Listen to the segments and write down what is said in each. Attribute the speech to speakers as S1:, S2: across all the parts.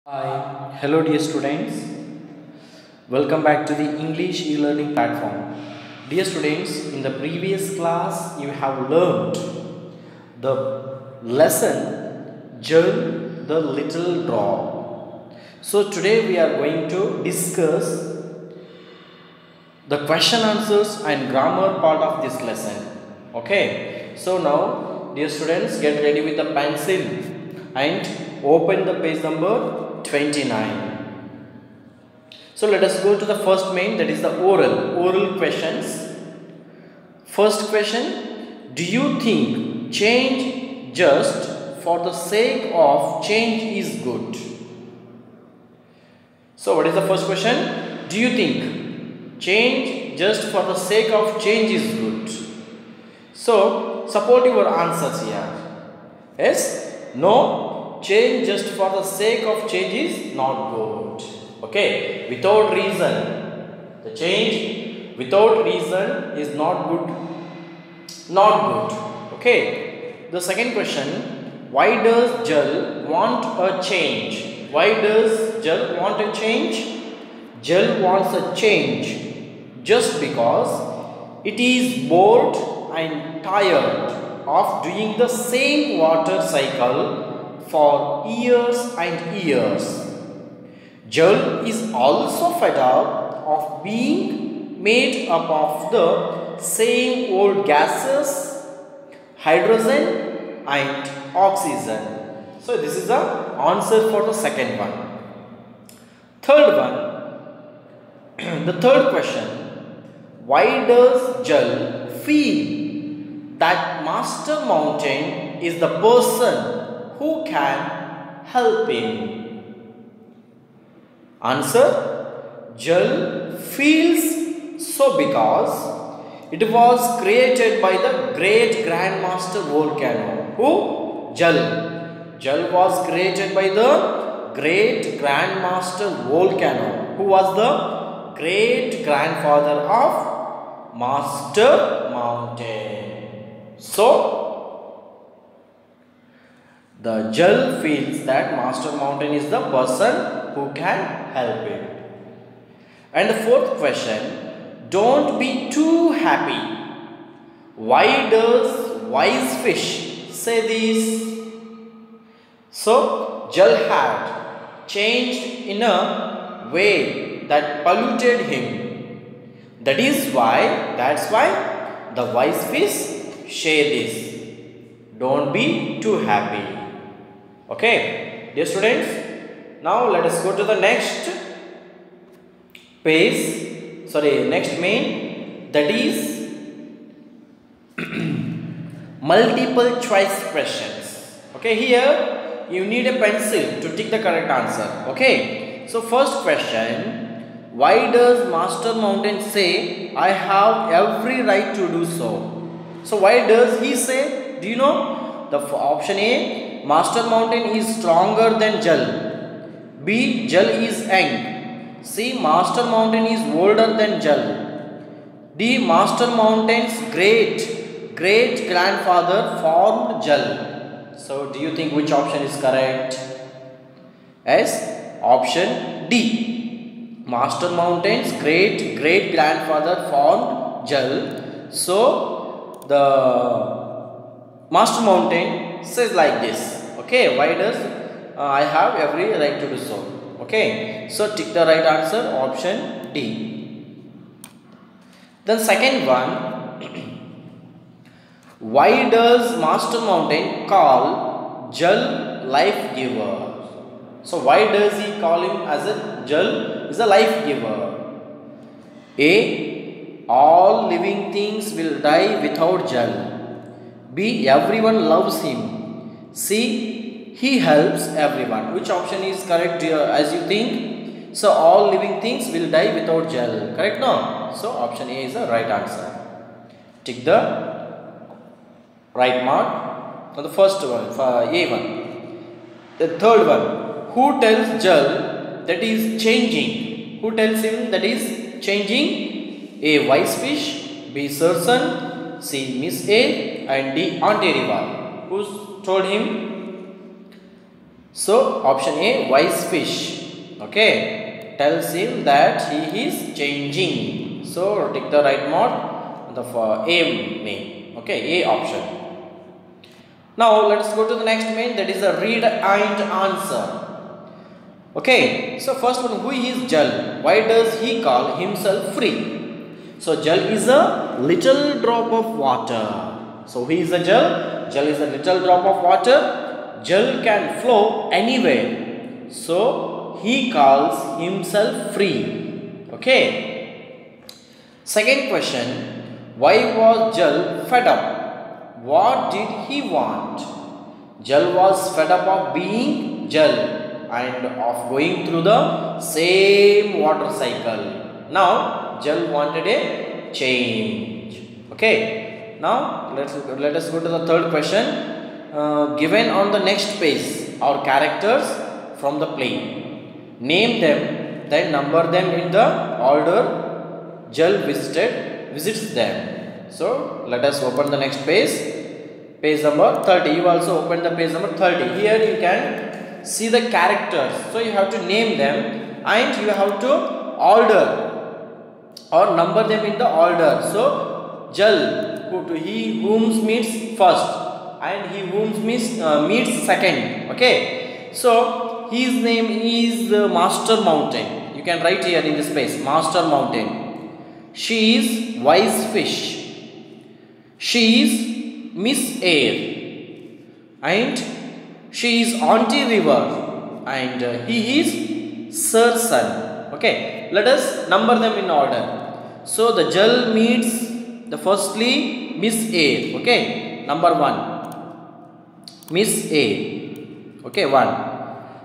S1: Hi, hello dear students. Welcome back to the English e-learning platform. Dear students, in the previous class you have learned the lesson Jal the Little Drop. So today we are going to discuss the question answers and grammar part of this lesson. Okay. So now dear students, get ready with the pencil and open the page number 29. So let us go to the first main, that is the oral questions. First question, do you think change just for the sake of change is good? So what is the first question? Do you think change just for the sake of change is good? So support your answers here. Yes? No, change just for the sake of change is not good. Okay, without reason, the change without reason is not good. Not good. Okay, the second question, why does Jal want a change? Why does Jal want a change? Jal wants a change just because it is bored and tired of doing the same water cycle for years and years. Jal is also fed up of being made up of the same old gases, hydrogen and oxygen. So this is the answer for the second one. Third one, the third question, why does Jal feel that Master Mountain is the person who can help him? Answer, Jal feels so because it was created by the great grandmaster volcano. Who? Jal. Jal was created by the great grandmaster volcano. Who was the great grandfather of Master Mountain. So, the Jal feels that Master Mountain is the person who can help him. And the fourth question, don't be too happy. Why does wise fish say this? So, Jal had changed in a way that polluted him. That's why the wise fish say this. Don't be too happy. Okay, dear students, now let us go to the next next main, that is multiple choice questions. Okay, here you need a pencil to tick the correct answer. Okay, so first question, why does Master Mountain say I have every right to do so? So why does he say? Do you know? The option A, Master Mountain is stronger than Jal. B, Jal is young. C, Master Mountain is older than Jal. D, Master Mountain's great grandfather formed Jal. So do you think which option is correct? Yes, option D. Master Mountain's great grandfather formed Jal. So the Master Mountain says like this. Okay, why does I have every right to do so? Okay, so tick the right answer, option D. Then second one, why does Master Mountain call Jal life giver? So why does he call him as a Jal is a life giver? A, all living things will die without Jal. B, everyone loves him. C, he helps everyone. Which option is correct here as you think? So all living things will die without Jal. Correct no? So option A is the right answer. Tick the right mark for the first one, for A one. The third one, who tells Jal that is changing? Who tells him that is changing? A, wise fish. B, Sursan. C, Miss A. And D, Auntie Riva. Who told him? So option A, wise fish. Okay, tells him that he is changing. So take the right mark, the A main. Okay, A option. Now let us go to the next main, that is a read and answer. Okay, so first one, who is Jal? Why does he call himself free? So Jal is a little drop of water. So who is a Jal? Jal is a little drop of water. Jal can flow anywhere. So he calls himself free. Okay. Second question, why was Jal fed up? What did he want? Jal was fed up of being Jal and of going through the same water cycle. Now Jal wanted a change. Okay. Now let us go to the third question. Given on the next page are characters from the play. Name them, then number them in the order Jal visits them. So let us open the next page. Page number 30. You also open the page number 30. Here you can see the characters. So you have to name them and you have to order or number them in the order. So Jal, he whom meets first and he whom meets second. Okay. So his name is Master Mountain. You can write here in this space, Master Mountain. She is Wise Fish. She is Miss Air. And she is Auntie River. And he is Sir Sun. Okay. Let us number them in order. So the Jal meets the firstly Miss A. Okay. Number 1. Miss A. Okay. 1.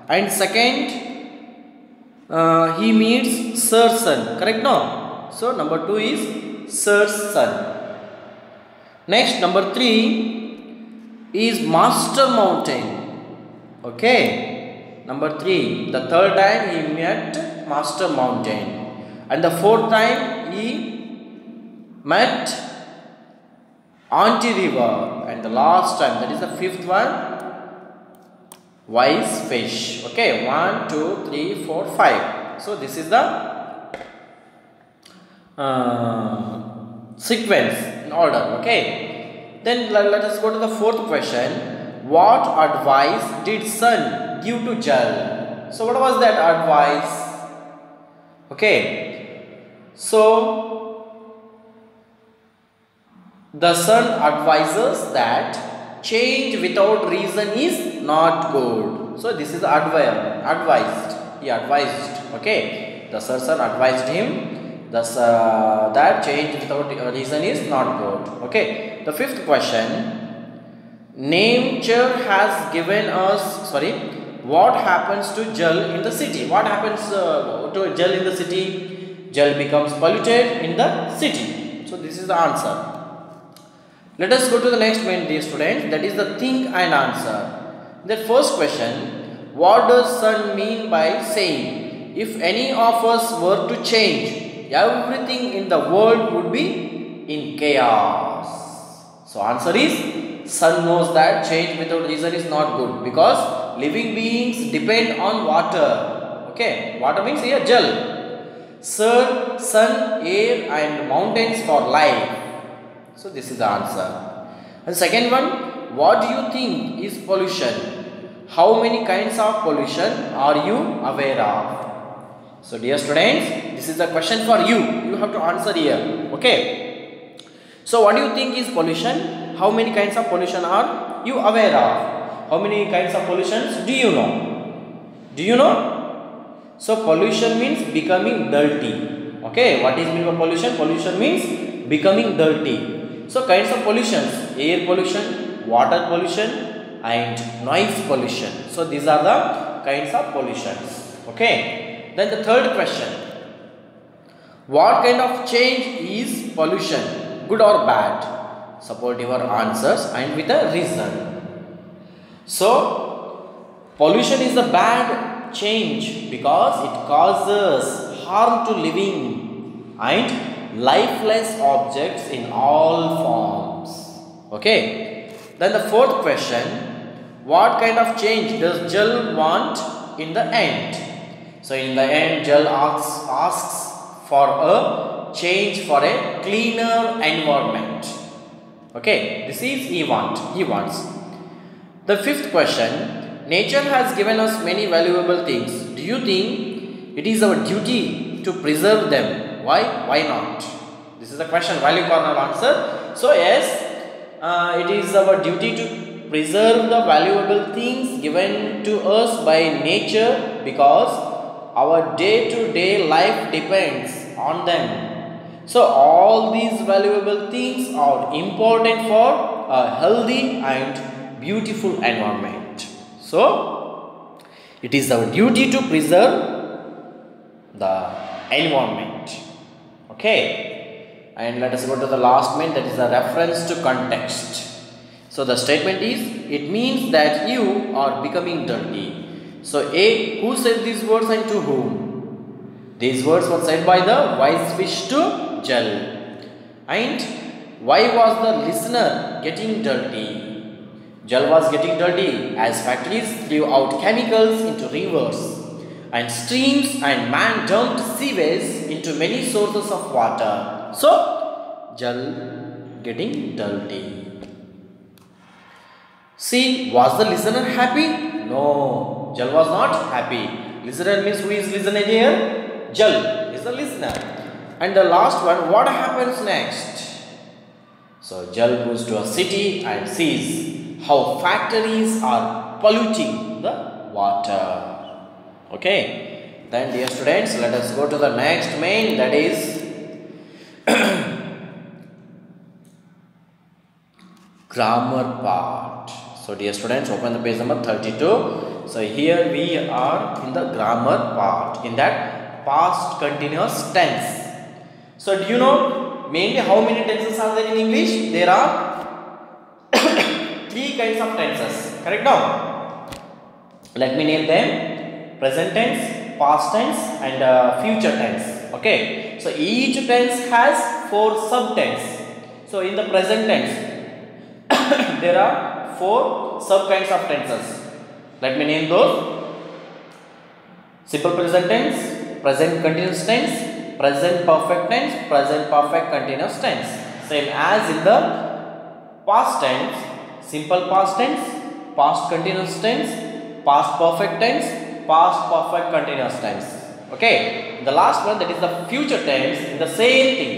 S1: And second he meets Sir Sun. Correct? No. So number 2 is Sir Sun. Next, number 3 is Master Mountain. Okay. Number 3. The third time he met Master Mountain. And the fourth time he met Auntie River. And the last time, that is the fifth one, Wise Fish. Okay. 1, 2, 3, 4, 5. So this is the sequence in order. Okay. Then let us go to the fourth question. What advice did Sun give to Jal? So what was that advice? Okay. So the Sun advises that change without reason is not good. So this is advised. He advised. Okay. The Sir Sun advised him that change without reason is not good. Okay. The fifth question. Nature has given us, what happens to Jal in the city? What happens to Jal in the city? Jal becomes polluted in the city. So this is the answer. Let us go to the next main, dear students, that is the think and answer. The first question, what does Sun mean by saying, if any of us were to change, everything in the world would be in chaos? So answer is, Sun knows that change without reason is not good because living beings depend on water. Okay, water means here Jal. Sun, air and mountains for life. So this is the answer. And second one, what do you think is pollution? How many kinds of pollution are you aware of? So dear students, this is the question for you. You have to answer here. Okay. So what do you think is pollution? How many kinds of pollution are you aware of? How many kinds of pollutions do you know? Do you know? So pollution means becoming dirty. Okay. What is mean by pollution? Pollution means becoming dirty. So kinds of pollutions, air pollution, water pollution and noise pollution. So these are the kinds of pollutions. Okay. Then the third question. What kind of change is pollution? Good or bad? Support your answers and with a reason. So pollution is a bad change because it causes harm to living and lifeless objects in all forms. Okay. Then the fourth question, what kind of change does Jal want in the end? So in the end, Jal asks for a change for a cleaner environment. Okay, this is he wants. The fifth question, nature has given us many valuable things. Do you think it is our duty to preserve them? Why? Why not? This is the question, value corner answer. So yes, it is our duty to preserve the valuable things given to us by nature because our day-to-day life depends on them. So all these valuable things are important for a healthy and beautiful environment. So it is our duty to preserve the environment. Okay, and let us go to the last main, that is a reference to context. So the statement is, it means that you are becoming dirty. So A, who said these words and to whom? These words were said by the wise fish to Jal. And why was the listener getting dirty? Jal was getting dirty as factories threw out chemicals into rivers and streams, and man dumped sewage into many sources of water. So Jal getting dirty. See, was the listener happy? No, Jal was not happy. Listener means who is listener here? Jal is the listener. And the last one, what happens next? So Jal goes to a city and sees how factories are polluting the water. Okay, then dear students, let us go to the next main, that is grammar part. So dear students, open the page number 32. So here we are in the grammar part, in that past continuous tense. So do you know mainly how many tenses are there in English? There are three kinds of tenses. Correct now? Let me name them: present tense, past tense, and future tense. Okay. So each tense has 4 subtense. So in the present tense, there are 4 sub kinds of tenses. Let me name those: simple present tense, present continuous tense, present perfect tense, present perfect continuous tense. Same as in the past tense: simple past tense, past continuous tense, past perfect tense, past perfect continuous tense. Okay, the last one, that is the future tense, in the same thing: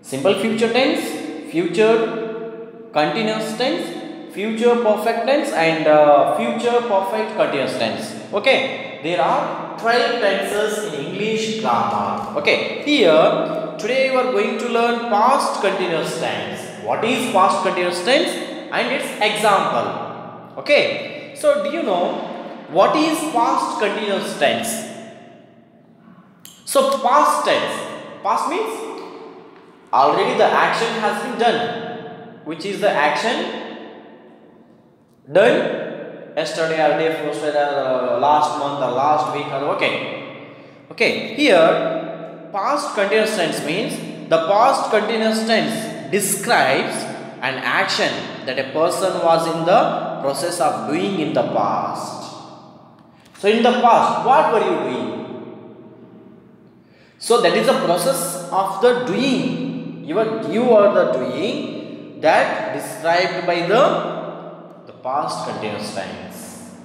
S1: simple future tense, future continuous tense, future perfect tense, and future perfect continuous tense. Okay, there are 12 tenses in English grammar. Okay, here today we are going to learn past continuous tense. What is past continuous tense and its example? Okay, so do you know what is past continuous tense? So past tense, past means already the action has been done. Which is the action done yesterday or day before, last month or last week, or okay. Here past continuous tense means the past continuous tense describes an action that a person was in the process of doing in the past. So in the past, what were you doing? So that is the process of the doing. You are the doing that described by the past continuous tense.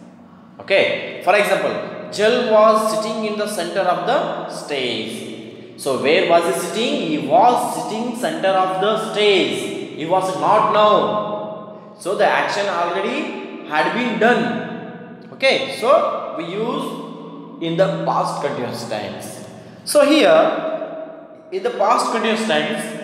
S1: Okay. For example, Jal was sitting in the center of the stage. So where was he sitting? He was sitting center of the stage. He was not now. So the action already had been done. Okay. So we use in the past continuous tense. So here in the past continuous tense,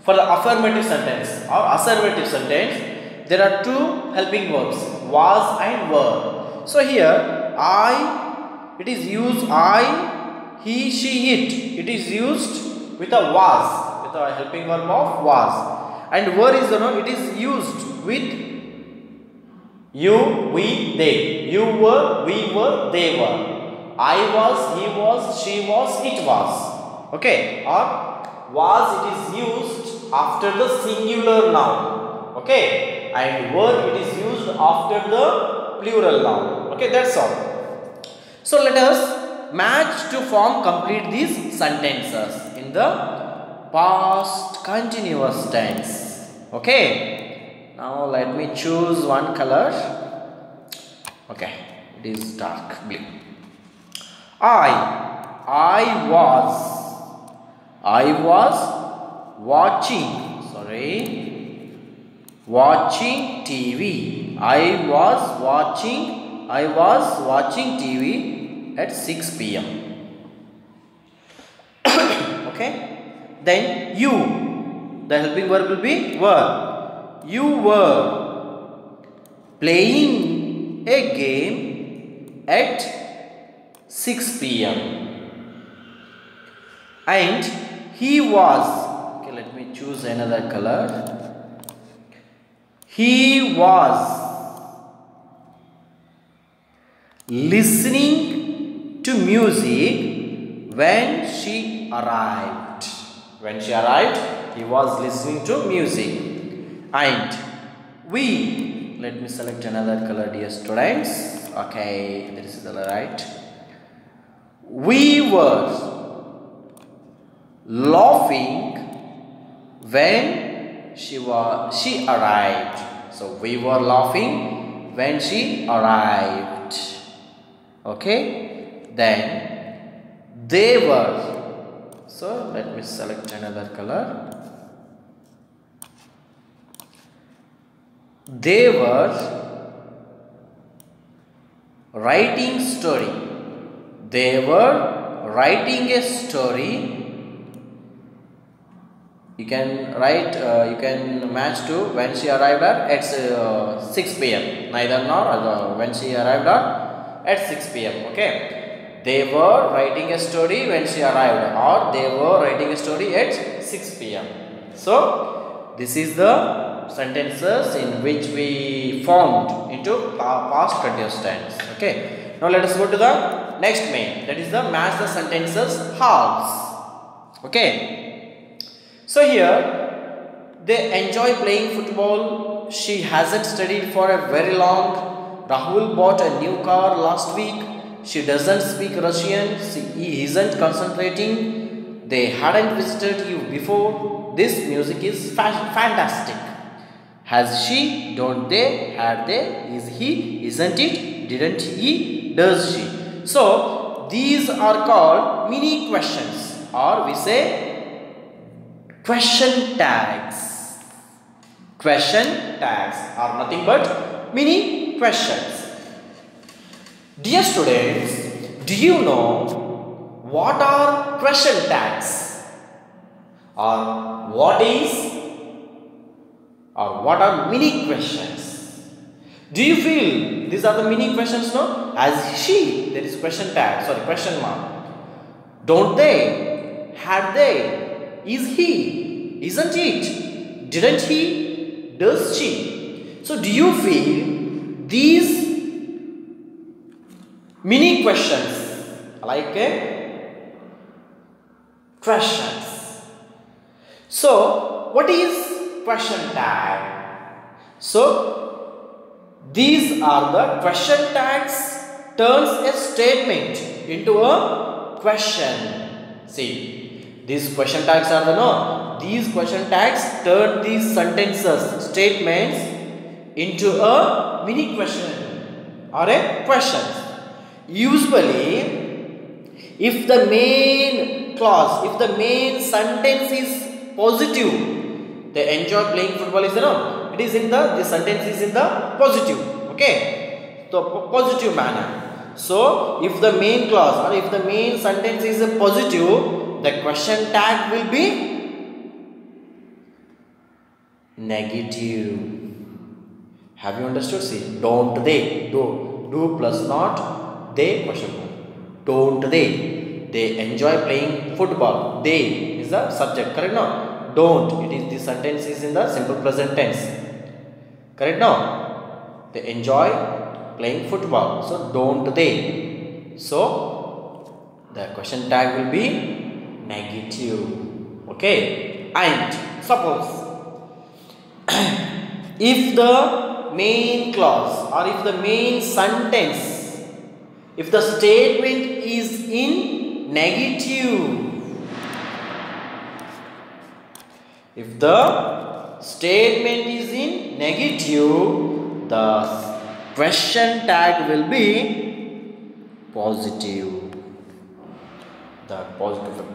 S1: for the affirmative sentence or assertive sentence, there are 2 helping verbs, was and were. So here it is used I, he, she, it. It is used with a was, with a helping verb of was. And were is it is used with you, we, they. You were, we were, they were. I was, he was, she was, it was. Okay. Or was, it is used after the singular noun. Okay. And were, it is used used after the plural noun. Okay, that's all. So let us match to form complete these sentences in the past continuous tense. Okay, now let me choose one color. Okay, it is dark blue. I was watching TV. I was watching TV at 6 p.m. Okay, then you, the helping verb will be were. You were playing a game at 6 p.m. and he was, okay, let me choose another color. He was listening to music when she arrived. When she arrived, he was listening to music. And we, let me select another color, dear students. Okay, this is the right. We were laughing when she arrived. So we were laughing when she arrived. Okay, then they were, so let me select another color. They were writing story. They were writing a story. You can write, you can match to when she arrived at 6 p.m. Neither nor when she arrived at 6 p.m. Okay, they were writing a story when she arrived, or they were writing a story at 6 p.m. So this is the sentences in which we formed into past continuous tense. Okay, now let us go to the next main, that is the match the sentences halves. Okay, so here they enjoy playing football. She hasn't studied for a very long. Rahul bought a new car last week. She doesn't speak Russian. He isn't concentrating. They hadn't visited you before. This music is fantastic. Has she? Don't they? Had they? Is he? Isn't it? Didn't he? Does she? So these are called mini questions, or we say question tags. Question tags are nothing but mini questions. Dear students, do you know what are question tags, or what are mini questions? Do you feel these are the mini questions? No, as she, there is question tag, sorry, question mark. Don't they? Had they? Is he? Isn't it? Didn't he? Does she? So do you feel these mini questions like questions? So what is question tag? So these are the question tags turns a statement into a question. See, these question tags are the these question tags turn these sentences, statements into a mini question or a question. Usually, if the main clause, if the main sentence is positive, they enjoy playing football is it is in the sentence is in the positive. Okay, so positive manner. So if the main clause or if the main sentence is a positive, the question tag will be negative. Have you understood? See, don't they, do plus not they, question mark. Don't they enjoy playing football. They is the subject, correct? No, don't, it is the sentence is in the simple present tense, correct? No, they enjoy playing football, so don't they. So the question tag will be negative. Okay, and suppose if the main clause or if the main sentence, if the statement is in negative, if the statement is in negative, the question tag will be positive. The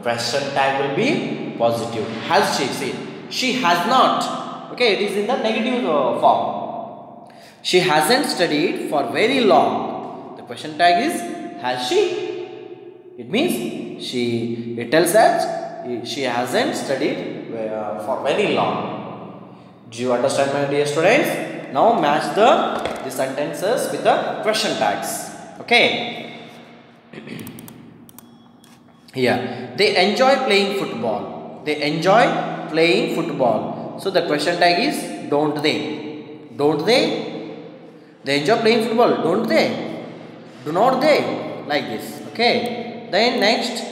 S1: question tag will be positive. Has she? See, she has not. Okay, it is in the negative form. She hasn't studied for very long. The question tag is has she? It means she. It tells that she hasn't studied for very long. Do you understand, my dear students? Now match the sentences with the question tags. Okay. Here, they enjoy playing football. They enjoy playing football. So the question tag is don't they? Don't they? They enjoy playing football. Don't they? Do not they? Like this. Okay. Then next,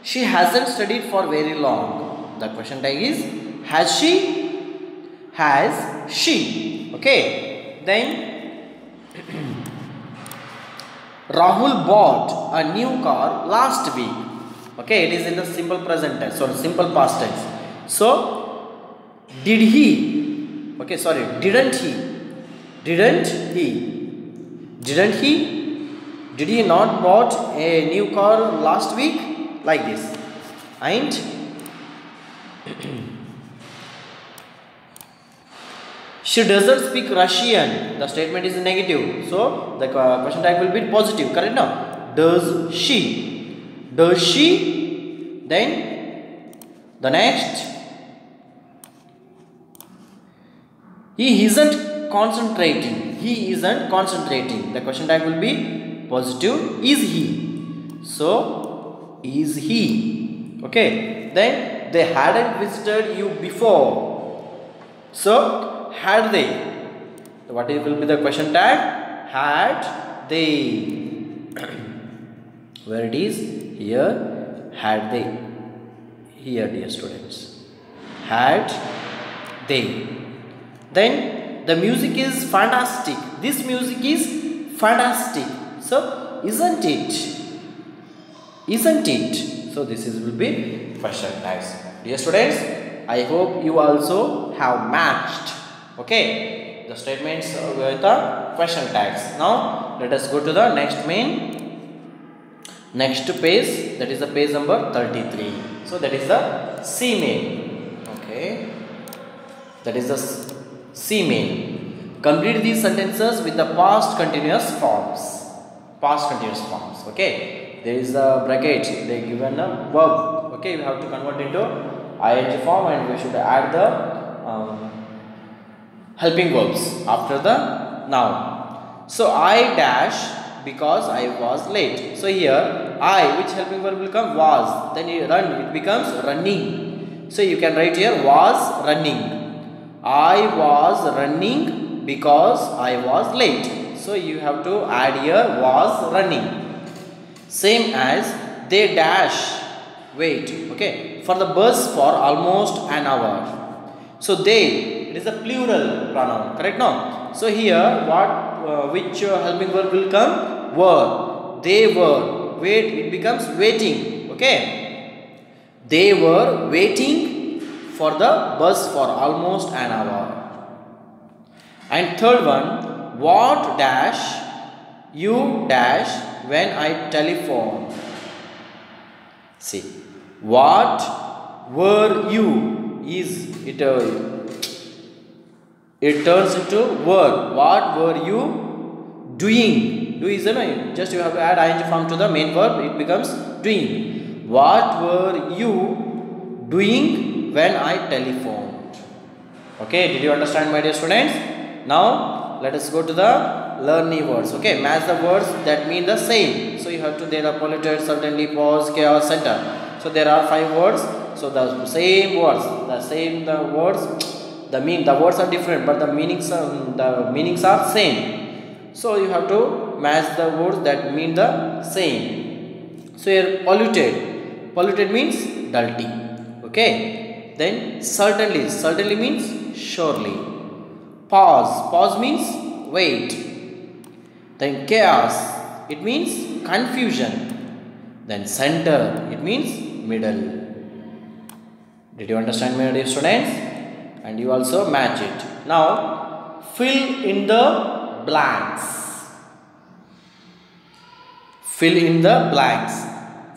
S1: she hasn't studied for very long. The question tag is has she? Has she? Okay. Then Rahul bought a new car last week. Okay, it is in the simple present tense, sorry, simple past tense. So, did he? Okay, sorry, didn't he? Didn't he? Didn't he? Did he not bought a new car last week? Like this. And she doesn't speak Russian. The statement is negative. So, the question tag will be positive. Correct now? Does she? Does she? Then the next, he isn't concentrating. He isn't concentrating. The question tag will be positive. Is he? So is he? Okay. Then they hadn't visited you before. So had they? So what will be the question tag? Had they? Where it is? Here, had they. Here, dear students. Had they. Then the music is fantastic. This music is fantastic. So isn't it? Isn't it? So this is will be question tags. Dear students, I hope you also have matched. Okay, the statements with the question tags. Now let us go to the next page, that is the page number 33. So that is the C main. Okay, that is the C main. Complete these sentences with the past continuous forms. Past continuous forms. Okay, there is a bracket. They given a verb. Okay, you have to convert into ing form, and we should add the helping verbs after the noun. So I dash because I was late. So here I, which helping verb will come? Was. Then you run, it becomes running. So you can write here was running. I was running because I was late. So you have to add here was running. Same as they dash wait. Okay, for the bus for almost an hour. So they, it is a plural pronoun. Correct now? So here what which helping verb will come? Were. They were. Wait, it becomes waiting. Okay, they were waiting for the bus for almost an hour. And third one, what dash you dash when I telephone. See, what were you is it it turns into were. What were you doing? Do is just you have to add ing form to the main verb, it becomes doing. What were you doing when I telephoned? Okay, did you understand, my dear students? Now let us go to the learning words. Okay, match the words that mean the same. So you have to, there are polluted, certainly, pause, chaos, center. So there are 5 words. So the same words, the words are different, but the meanings are same. So you have to match the words that mean the same. So here polluted means dirty. Okay, then certainly means surely. Pause. Pause means wait. Then chaos. It means confusion. Then center. It means middle. Did you understand, my dear students? And you also match it. Now fill in the blanks. Fill in the blanks.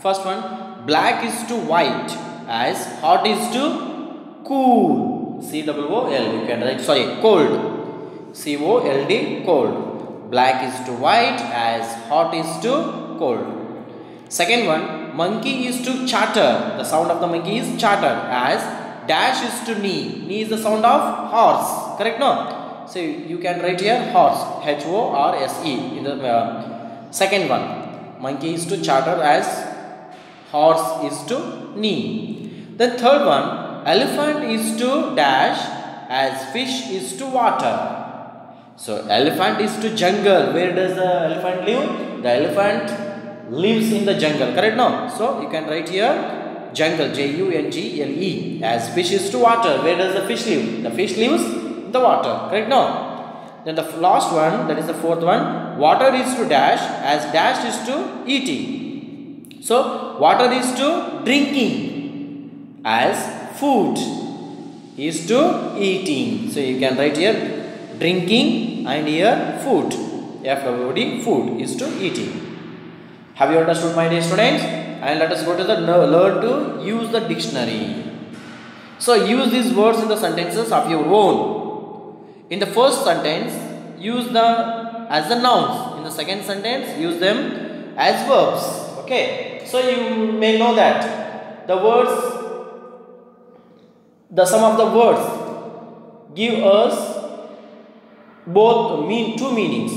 S1: First one, black is to white as hot is to cool. C-O-O-L. You can write, sorry, cold. C-O-L-D, cold. Black is to white as hot is to cold. Second one, monkey is to chatter. The sound of the monkey is chatter as dash is to knee. Knee is the sound of horse. Correct, no? So you can write here horse. H-O-R-S-E. In the second one, monkey is to chatter as horse is to knee. The third one, elephant is to dash as fish is to water. So elephant is to jungle. Where does the elephant live? The elephant lives in the jungle. Correct, no? So you can write here jungle, J-U-N-G-L-E, as fish is to water. Where does the fish live? The fish lives in the water. Correct, no? Then the last one, that is the fourth one, water is to dash as dash is to eating. So water is to drinking as food is to eating. So you can write here drinking and here food. F-O-O-D, food is to eating. Have you understood, my dear students? And let us go to the learn to use the dictionary. So use these words in the sentences of your own. In the first sentence, use them as the nouns. In the second sentence, use them as verbs. Okay. So you may know that the words, the sum of the words give us both two meanings.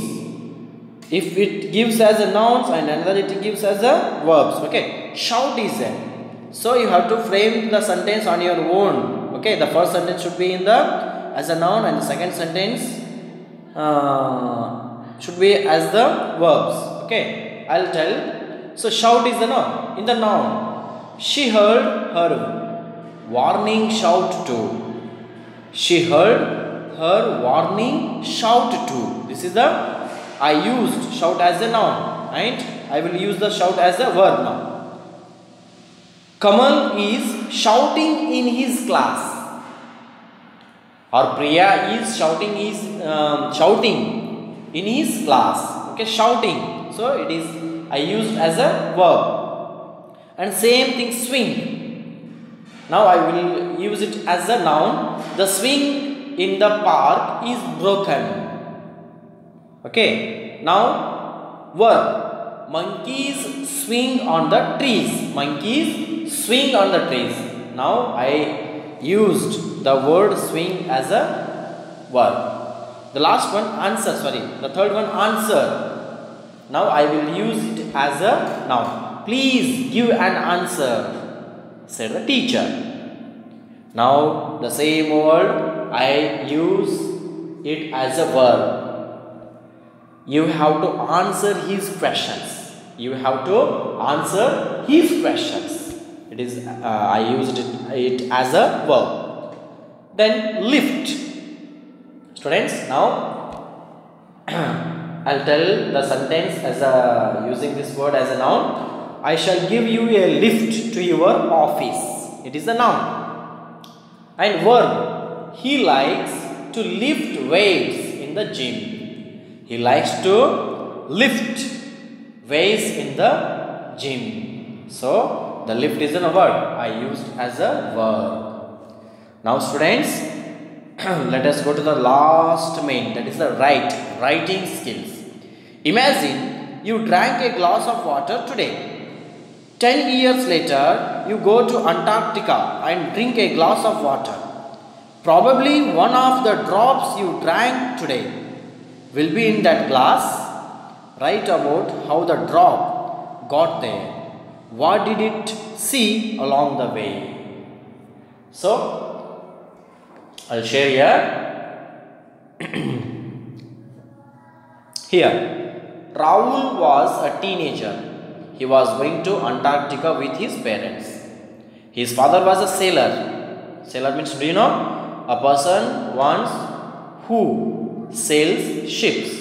S1: If it gives as a nouns and another it gives as a verbs. Okay. Shout is there. So you have to frame the sentence on your own. Okay. The first sentence should be in the as a noun and the second sentence should be as the verbs. Okay. I'll tell. So shout is the noun. In the noun, she heard her warning shout to. She heard her warning shout to. This is the, I used shout as a noun and I will use the shout as a verb now. Kamal is shouting in his class. Or Priya is shouting in his class. Okay, shouting. So it is, I used as a verb. And same thing, swing. Now I will use it as a noun. The swing in the park is broken. Okay. Now verb. Monkeys swing on the trees. Monkeys swing on the trees. Now I used the word swing as a verb. The last one, answer. Sorry. The third one, answer. Now I will use it as a noun. Please give an answer, said the teacher. Now the same word, I use it as a verb. You have to answer his questions. You have to answer his questions. It is I used it as a verb. Then lift. Students, now I'll tell the sentence as a using this word as a noun. I shall give you a lift to your office. It is a noun. And verb. He likes to lift weights in the gym. He likes to lift weights in the gym. So the lift is a verb. I used as a verb. Now students, let us go to the last main, that is the writing skills. Imagine you drank a glass of water today. 10 years later, you go to Antarctica and drink a glass of water. Probably one of the drops you drank today will be in that glass. Write about how the drop got there. What did it see along the way? So, I'll share here. Here, Rahul was a teenager. He was going to Antarctica with his parents. His father was a sailor. Sailor means, do you know? A person once who sails ships.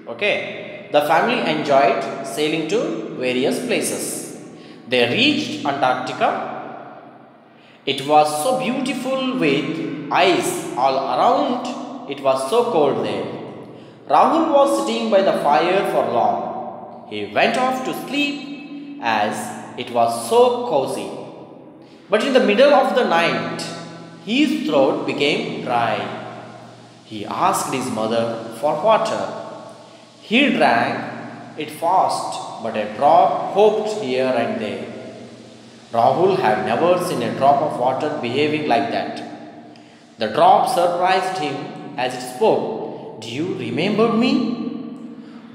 S1: Okay, the family enjoyed sailing to various places. They reached Antarctica. It was so beautiful with ice all around. It was so cold there. Rahul was sitting by the fire for long. He went off to sleep as it was so cozy. But in the middle of the night, his throat became dry. He asked his mother for water. He drank it fast, but a drop hopped here and there. Rahul had never seen a drop of water behaving like that. The drop surprised him as it spoke. Do you remember me?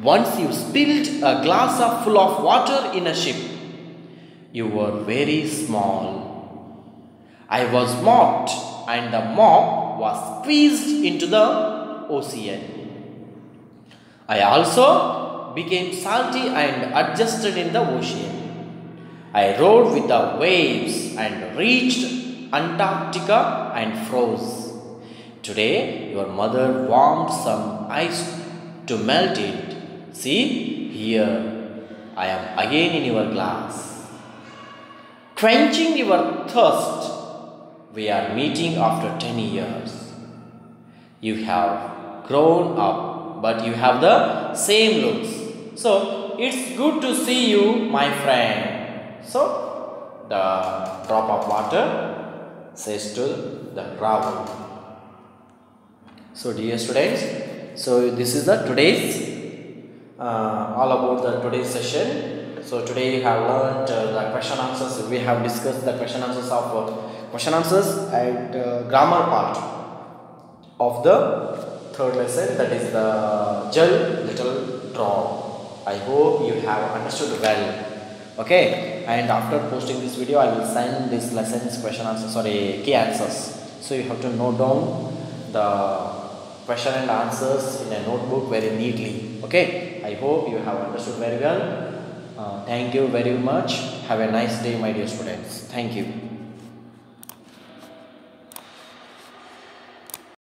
S1: Once you spilled a glass full of water in a ship. You were very small. I was mocked, and the mock was squeezed into the ocean. I also became salty and adjusted in the ocean. I rode with the waves and reached Antarctica and froze. Today, your mother warmed some ice to melt it. See, here I am again in your glass. Quenching your thirst. We are meeting after 10 years. You have grown up, but you have the same looks. So, it's good to see you, my friend. So, the drop of water says to the Rahul. So, dear students, so this is the today's all about the today's session. So, today you have learned the question answers. We have discussed the question answers of question answers and grammar part of the third lesson, that is the Jal Little Drop. I hope you have understood well. Okay, and after posting this video, I will send this lesson's question answers, key answers. So you have to note down the question and answers in a notebook very neatly. Okay, I hope you have understood very well. Thank you very much. Have a nice day, my dear students. Thank you.